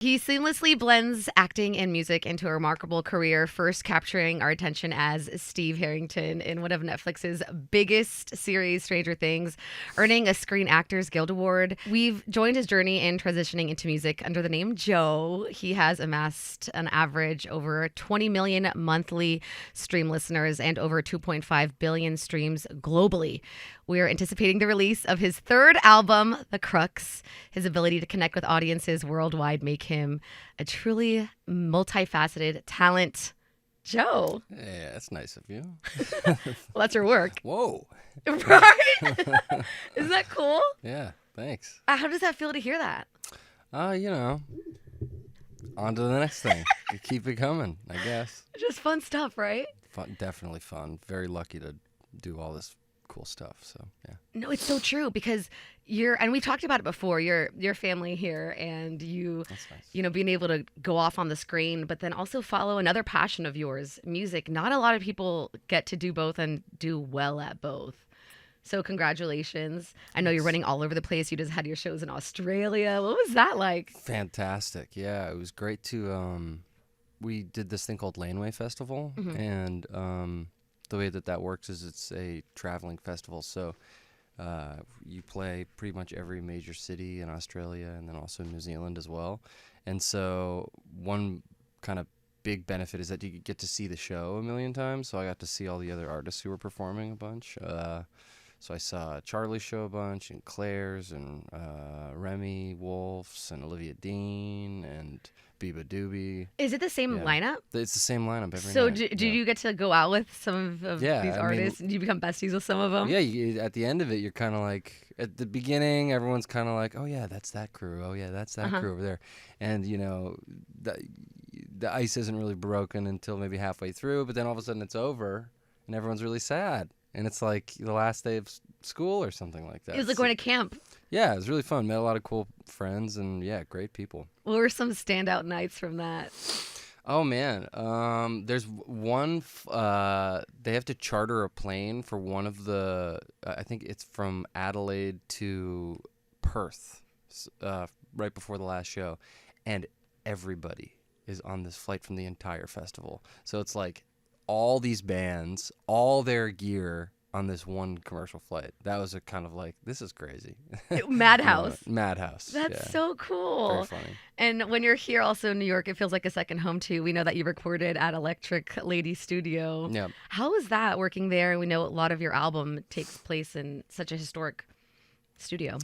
He seamlessly blends acting and music into a remarkable career, first capturing our attention as Steve Harrington in one of Netflix's biggest series, Stranger Things, earning a Screen Actors Guild Award. We've joined his journey in transitioning into music under the name Joe. He has amassed an average over 20 million monthly stream listeners and over 2.5 billion streams globally. We are anticipating the release of his third album, The Crux. His ability to connect with audiences worldwide make him a truly multifaceted talent. Joe. Yeah, that's nice of you. Well, that's your work. Whoa. Right? Isn't that cool? Yeah, thanks. How does that feel to hear that? You know, on to the next thing. You keep it coming, I guess. Just fun stuff, right? Fun, definitely fun. Very lucky to do all this cool stuff. So yeah. No, it's so true because and we've talked about it before, your family here and you, That's nice. you know, being able to go off on the screen, but then also follow another passion of yours, music. Not a lot of people get to do both and do well at both. So congratulations. I know you're running all over the place. You just had your shows in Australia. What was that like? Fantastic. Yeah, it was great to we did this thing called Laneway Festival, and the way that works is it's a traveling festival. So you play pretty much every major city in Australia and then also New Zealand as well. And so one kind of big benefit is that you get to see the show a million times. So I got to see all the other artists who were performing a bunch. So I saw Charlie's show a bunch, and Claire's, and Remy Wolf's, and Olivia Dean, and Biba Doobie. Is it the same Yeah. lineup? It's the same lineup every So night. did Yeah. you get to go out with some of Yeah, these I mean, artists? Did you become besties with some of them? Yeah, at the end of it, you're kind of like, at the beginning, everyone's kind of like, oh yeah, that's that crew. Oh yeah, that's that crew over there. And, you know, the ice isn't really broken until maybe halfway through, but then all of a sudden it's over, and everyone's really sad. And it's like the last day of school or something like that. It was like going to camp. Yeah, it was really fun. Met a lot of cool friends, and yeah, great people. What were some standout nights from that? Oh man, there's one. They have to charter a plane for one of the. I think it's from Adelaide to Perth, right before the last show, and everybody is on this flight from the entire festival. So it's like all these bands, all their gear on this one commercial flight. That was a kind of like, this is crazy. Madhouse. Madhouse. That's yeah. so cool. Very funny. And when you're here also in New York, it feels like a second home too. We know that you recorded at Electric Lady Studio. Yeah. How was that working there? And we know a lot of your album takes place in such a historic studio.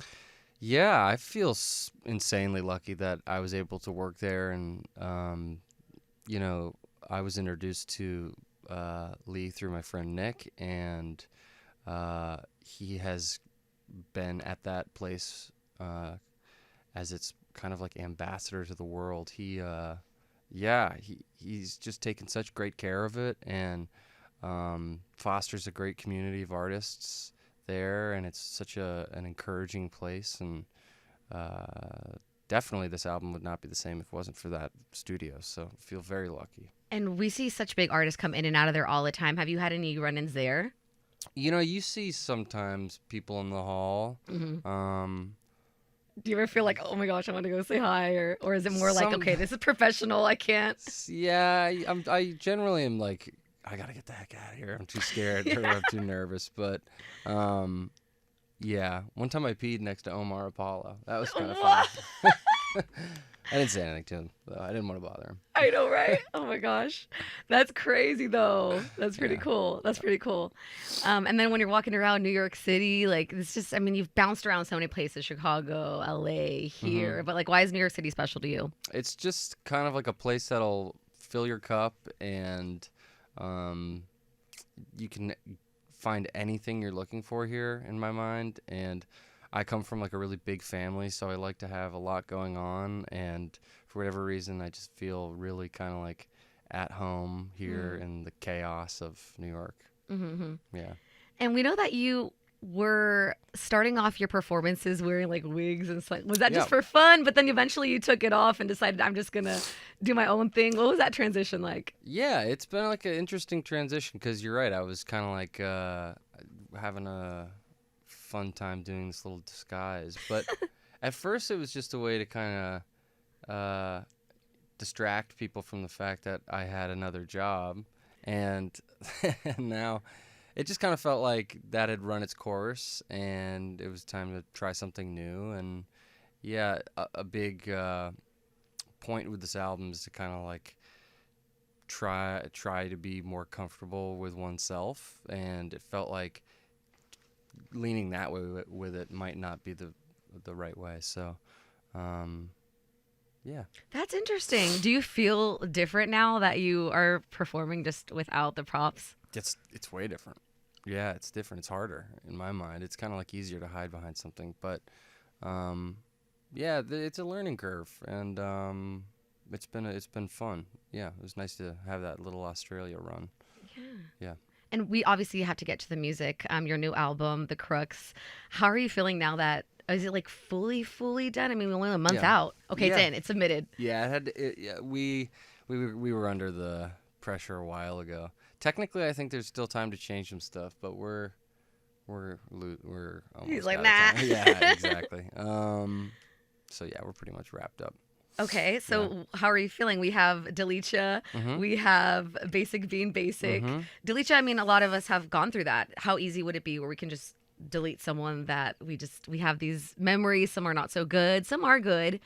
Yeah, I feel insanely lucky that I was able to work there, and you know, I was introduced to Lee through my friend Nick, and he has been at that place as its kind of like ambassador to the world. He's just taken such great care of it, and fosters a great community of artists there, and it's such an encouraging place, and definitely this album would not be the same if it wasn't for that studio, so I feel very lucky. And we see such big artists come in and out of there all the time. Have you had any run-ins there? You know, you see sometimes people in the hall. Do you ever feel like, oh my gosh, I want to go say hi? Or is it more like, okay, this is professional, I can't? Yeah, I generally am like, I gotta get the heck out of here. I'm too scared or I'm too nervous. But yeah, one time I peed next to Omar Apollo. That was kind of fun. I didn't say anything to him, though. I didn't want to bother him. I know, right? Oh my gosh. That's crazy though. That's pretty Yeah. cool. That's pretty cool. And then when you're walking around New York City, like it's just, I mean, you've bounced around so many places, Chicago, LA, here, but like, why is New York City special to you? It's just kind of like a place that'll fill your cup, and you can find anything you're looking for here, in my mind. And I come from like a really big family, so I like to have a lot going on, and for whatever reason I just feel really kind of like at home here in the chaos of New York. Yeah. And we know that you were starting off your performances wearing like wigs and stuff. Was that just Yeah. for fun? But then eventually you took it off and decided, I'm just gonna do my own thing. What was that transition like? Yeah, it's been like an interesting transition, because you're right, I was kind of like having a fun time doing this little disguise, but at first it was just a way to kind uh, distract people from the fact that I had another job, and and now it just kind of felt like that had run its course, and it was time to try something new. And yeah, a big point with this album is to kind of like try to be more comfortable with oneself, and it felt like leaning that way with it might not be the right way. So, yeah, That's interesting. Do you feel different now that you are performing just without the props? it's way different. Yeah, it's different. It's harder in my mind. It's kind of like easier to hide behind something, but yeah, it's a learning curve, and it's been fun. Yeah, it was nice to have that little Australia run. Yeah. Yeah. And we obviously have to get to the music. Your new album, The Crooks. How are you feeling now that is it like fully done? I mean, we're only a month Yeah. out. Okay, it's Yeah. in. It's submitted. Yeah, yeah, we were under the pressure a while ago. Technically, I think there's still time to change some stuff, but we're He's almost like, out of nah. time. Yeah, exactly. So yeah, we're pretty much wrapped up. Okay, so how are you feeling? We have Delicia, Mhm. we have Basic being Basic. Mhm. Delicia, I mean, a lot of us have gone through that. How easy would it be where we can just delete someone that we have these memories? Some are not so good, some are good.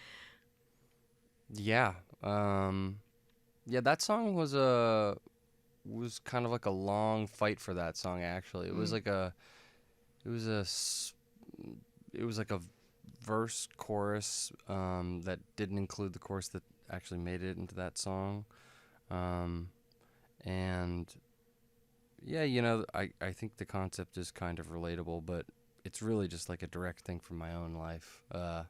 Yeah. Yeah, that song was kind of like a long fight for that song actually. It was a s- it was like a verse chorus that didn't include the chorus that actually made it into that song. Um and yeah, I think the concept is kind of relatable, but it's really just like a direct thing from my own life. Uh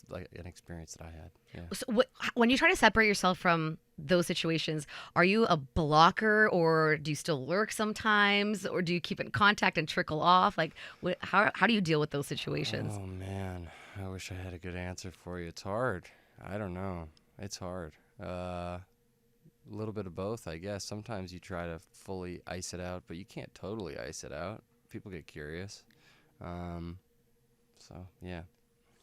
like an experience that I had. Yeah. So when you try to separate yourself from those situations, are you a blocker or do you still lurk sometimes or do you keep in contact and trickle off? Like, how do you deal with those situations? Oh man, I wish I had a good answer for you. It's hard. I don't know. It's hard. A little bit of both, I guess. Sometimes you try to fully ice it out, but you can't totally ice it out. People get curious. Um, so yeah.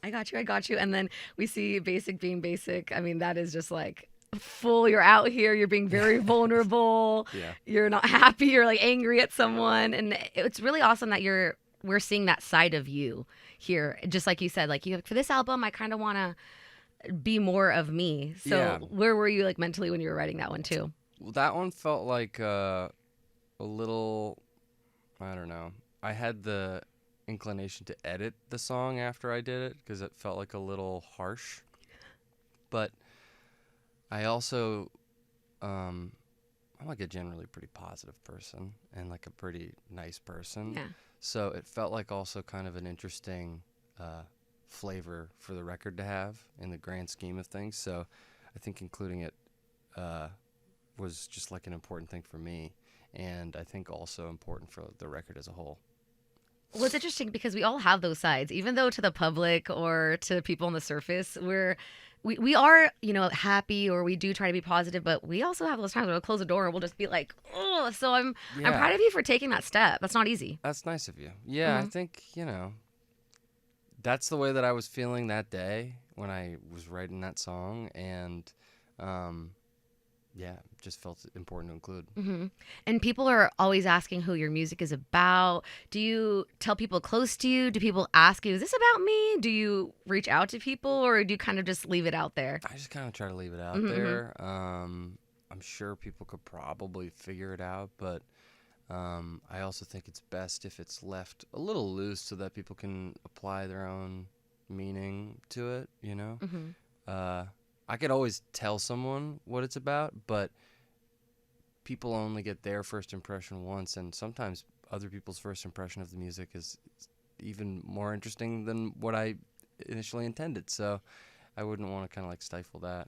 I got you. And then we see Basic being Basic. I mean, that is just like full. You're out here. You're being very vulnerable. Yeah. You're not happy. You're like angry at someone, and it's really awesome that we're seeing that side of you here. Just like you said, like you for this album, I kind of want to be more of me. So Yeah. where were you like mentally when you were writing that one too? Well, that one felt like a little. I don't know. I had the inclination to edit the song after I did it because it felt like a little harsh. But I also, I'm like a generally pretty positive person and like a pretty nice person. Yeah. So it felt like also kind of an interesting flavor for the record to have in the grand scheme of things. So I think including it was just like an important thing for me. And I think also important for the record as a whole. Well, it's interesting because we all have those sides, even though to the public or to people on the surface, we are, happy or we do try to be positive, but we also have those times where we'll close the door and we'll just be like, oh, so I'm proud of you for taking that step. That's not easy. That's nice of you. Yeah, I think, that's the way that I was feeling that day when I was writing that song. And, yeah, just felt important to include. hmm And people are always asking who your music is about. Do you tell people close to you? Do people ask you, is this about me? Do you reach out to people or do you kind of just leave it out there? I just kind of try to leave it out there. I'm sure people could probably figure it out, but I also think it's best if it's left a little loose so that people can apply their own meaning to it, I could always tell someone what it's about, but people only get their first impression once, and sometimes other people's first impression of the music is even more interesting than what I initially intended. So I wouldn't want to kind of like stifle that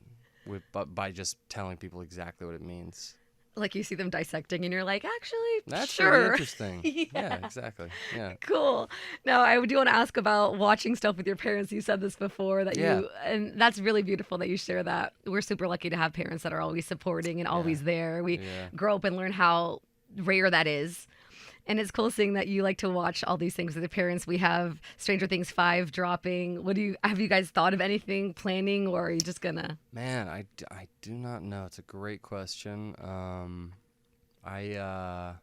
by just telling people exactly what it means. Like you see them dissecting and you're like, actually, That's sure. really interesting. Yeah. Yeah, exactly. Yeah. Cool. Now, I do want to ask about watching stuff with your parents. You said this before and that's really beautiful that you share that. We're super lucky to have parents that are always supporting and always there. We grow up and learn how rare that is. And it's cool seeing that you like to watch all these things with your parents. We have Stranger Things 5 dropping. Have you guys thought of anything planning, or are you just gonna? Man, I do not know. It's a great question. I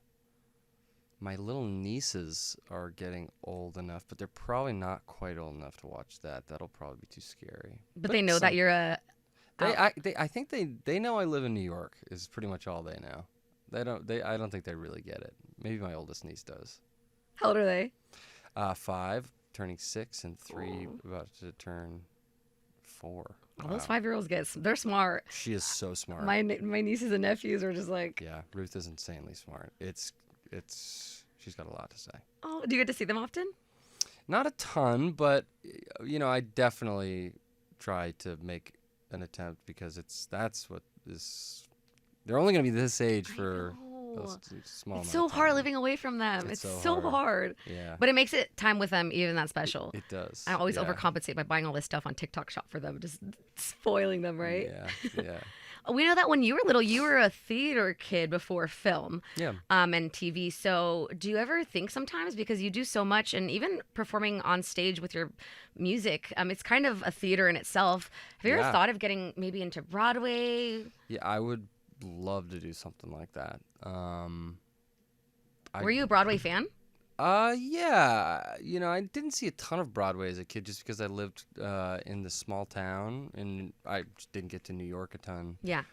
My little nieces are getting old enough, but they're probably not quite old enough to watch that. That'll probably be too scary. But they know that you're a. I think they know I live in New York is pretty much all they know. I don't think they really get it. Maybe my oldest niece does. How old are they? 5, turning 6, and 3 about to turn 4. All those 5-year-olds they're smart. She is so smart. My nieces and nephews are just like. Yeah, Ruth is insanely smart. She's got a lot to say. Oh, do you get to see them often? Not a ton, but I definitely try to make an attempt because that's what is. They're only going to be this age for a small It's amount so of hard time. living away from them. It's so hard. hard. Yeah. But it makes it time with them even that special. It does. I always yeah. overcompensate by buying all this stuff on TikTok Shop for them, just spoiling them, right? Yeah. We know that when you were little, you were a theater kid before film, Yeah. and TV. So do you ever think sometimes, because you do so much, and even performing on stage with your music, it's kind of a theater in itself. Have you ever thought of getting maybe into Broadway? Yeah, I would love to do something like that. Were you a Broadway fan? Yeah. I didn't see a ton of Broadway as a kid just because I lived in the small town and I just didn't get to New York a ton. Yeah.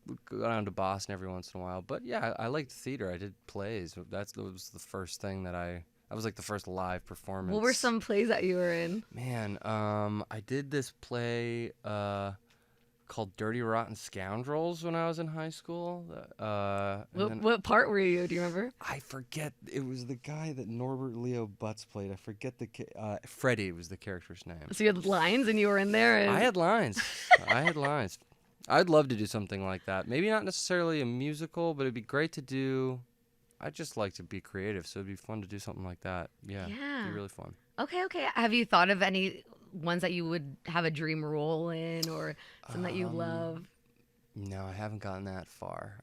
Would go down to Boston every once in a while. But yeah, I liked theater. I did plays. That was the first thing that was like the first live performance. What were some plays that you were in? Man, I did this play called Dirty Rotten Scoundrels when I was in high school. What part were you? Do you remember? I forget. It was the guy that Norbert Leo Butz played. I forget Freddie was the character's name. So you had lines and you were in there? And... I had lines. I'd love to do something like that. Maybe not necessarily a musical, but it'd be great to do. I just like to be creative, so it'd be fun to do something like that. Yeah. It'd be really fun. Okay. Have you thought of any ones that you would have a dream role in, or some that you love? No, I haven't gotten that far.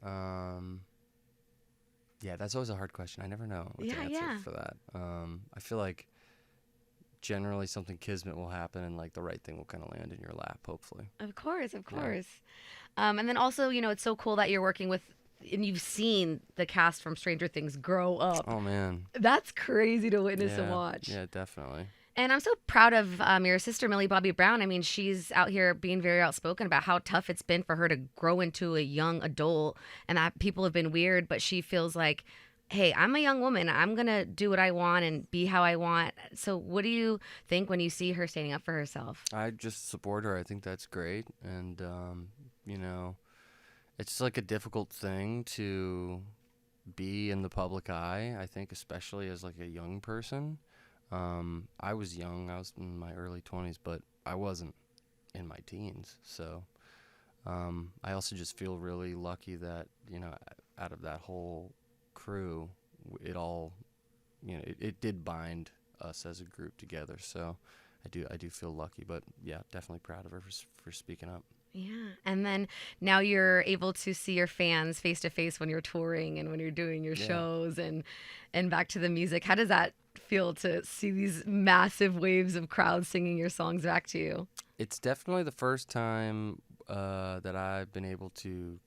Yeah, that's always a hard question. I never know what to answer for that. I feel like generally something kismet will happen and like the right thing will kind of land in your lap, hopefully. Of course. Yeah. And then also, it's so cool that you're working with, and you've seen the cast from Stranger Things grow up. Oh, man. That's crazy to witness and watch. Yeah, definitely. And I'm so proud of your sister, Millie Bobby Brown. I mean, she's out here being very outspoken about how tough it's been for her to grow into a young adult, and that people have been weird, but she feels like, hey, I'm a young woman. I'm going to do what I want and be how I want. So what do you think when you see her standing up for herself? I just support her. I think that's great. And, it's like a difficult thing to be in the public eye, I think, especially as like a young person. I was young. I was in my early 20s, but I wasn't in my teens. So I also just feel really lucky that, out of that whole crew, it all, it did bind us as a group together. So I do feel lucky, but yeah, definitely proud of her for speaking up. Yeah. And then now you're able to see your fans face to face when you're touring and when you're doing your shows and back to the music. How does that feel to see these massive waves of crowds singing your songs back to you? It's definitely the first time that I've been able to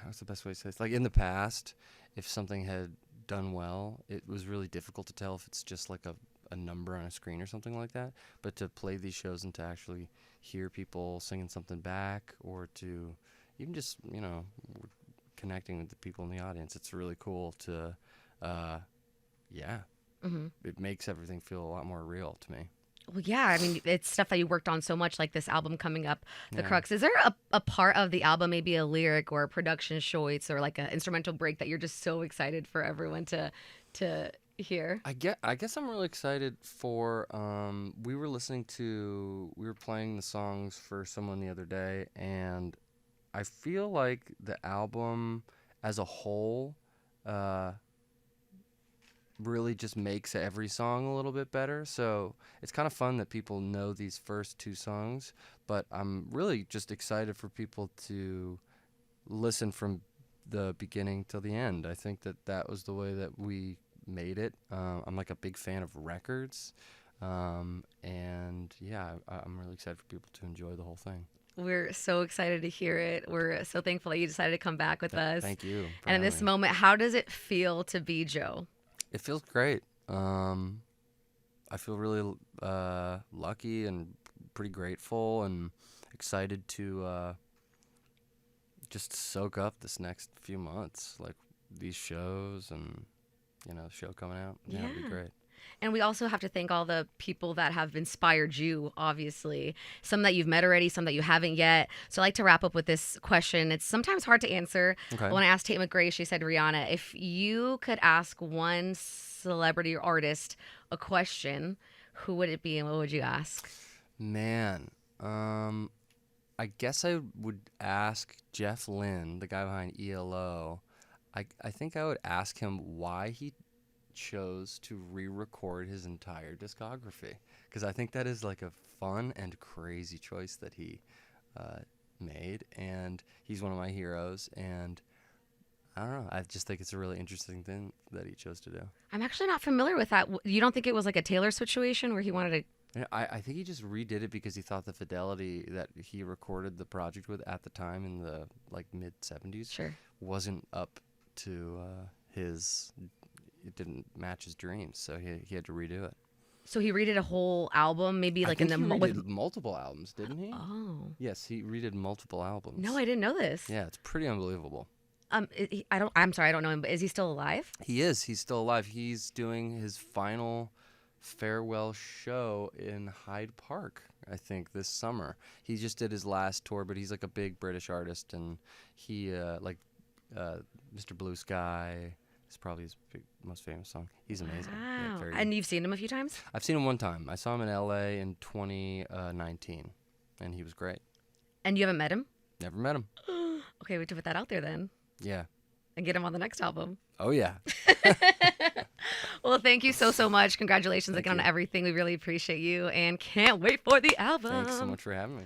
what's the best way to say this? Like in the past, if something had done well, it was really difficult to tell if it's just like a number on a screen or something like that. But to play these shows and to actually hear people singing something back, or to even just connecting with the people in the audience, it's really cool to it makes everything feel a lot more real to me. Well, yeah, I mean, it's stuff that you worked on so much, like this album coming up, The Crux. Is there a part of the album, maybe a lyric or a production choice or like an instrumental break that you're just so excited for everyone to hear? I guess I'm really excited for, we were playing the songs for someone the other day, and I feel like the album as a whole really just makes every song a little bit better. So it's kind of fun that people know these first 2 songs, but I'm really just excited for people to listen from the beginning till the end. I think that was the way that we made it. I'm like a big fan of records, and yeah, I'm really excited for people to enjoy the whole thing. We're so excited to hear it. We're so thankful that you decided to come back with us. Thank you for And in having this me. moment, how does it feel to be Joe? It feels great. I feel really lucky and pretty grateful and excited to just soak up this next few months, like these shows and the show coming out. Yeah, it'd be great. And we also have to thank all the people that have inspired you, obviously. Some that you've met already, some that you haven't yet. So I like to wrap up with this question. It's sometimes hard to answer. Okay. But when I asked Tate McRae, she said, Rihanna, if you could ask one celebrity or artist a question, who would it be and what would you ask? Man, I guess I would ask Jeff Lynne, the guy behind ELO. I think I would ask him why he chose to re-record his entire discography, because I think that is like a fun and crazy choice that he made, and he's one of my heroes, and I don't know, I just think it's a really interesting thing that he chose to do. I'm actually not familiar with that. You don't think it was like a Taylor situation where he wanted to... Yeah, I think he just redid it because he thought the fidelity that he recorded the project with at the time in the like mid 70s Sure. wasn't up to his, it didn't match his dreams, so he had to redo it. So he redid a whole album, maybe like I think in the... he redid multiple albums, didn't he? Oh. Yes, he redid multiple albums. No, I didn't know this. Yeah, it's pretty unbelievable. I'm sorry, I don't know him, but is he still alive? He is. He's still alive. He's doing his final farewell show in Hyde Park, I think, this summer. He just did his last tour, but he's like a big British artist, and he Mr. Blue Sky is probably his most famous song. He's amazing. Yeah, Wow. And you've seen him a few times? I've seen him one time. I saw him in LA in 2019, and he was great. And you haven't met him? Never met him. Okay, we have to put that out there then Yeah. and get him on the next album. Oh, yeah. Well, thank you so much. Congratulations Thank again you. on everything. We really appreciate you and can't wait for the album. Thanks so much for having me.